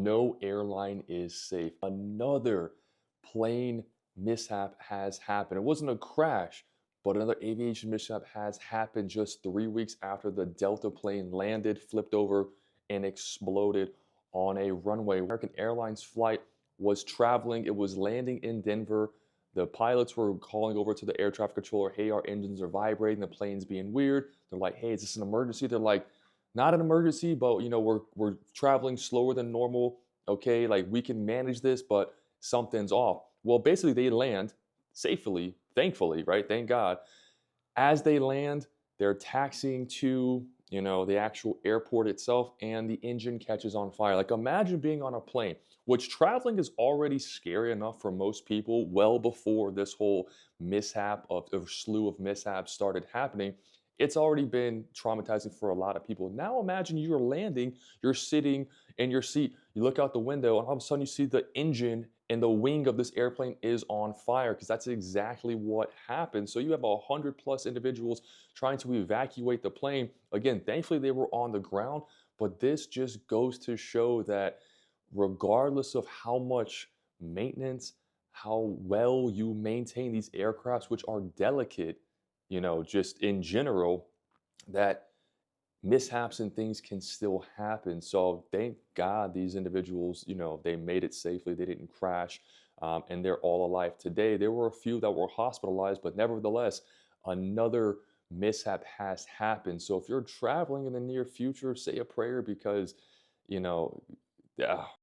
No airline is safe. Another plane mishap has happened. It wasn't a crash, but another aviation mishap has happened just 3 weeks after the Delta plane landed, flipped over, and exploded on a runway. American Airlines flight was traveling, it was landing in Denver. The pilots were calling over to the air traffic controller, hey, our engines are vibrating, the plane's being weird. They're like, hey, is this an emergency? They're like, not an emergency, but we're traveling slower than normal. Okay, like we can manage this, but something's off. Well, basically, they land safely, thankfully, right? Thank God. As they land, they're taxiing to the actual airport itself, and the engine catches on fire. Like imagine being on a plane, which traveling is already scary enough for most people. Well before this whole mishap of slew of mishaps started happening, it's already been traumatizing for a lot of people. Now imagine you're landing, you're sitting in your seat, you look out the window, and all of a sudden you see the engine and the wing of this airplane is on fire, because that's exactly what happened. So you have 100+ individuals trying to evacuate the plane. Again, thankfully they were on the ground, but this just goes to show that regardless of how much maintenance, how well you maintain these aircrafts, which are delicate, just in general, that mishaps and things can still happen. So thank God these individuals, they made it safely. They didn't crash, and they're all alive today. There were a few that were hospitalized, but nevertheless, another mishap has happened. So if you're traveling in the near future, say a prayer, because, you know, yeah,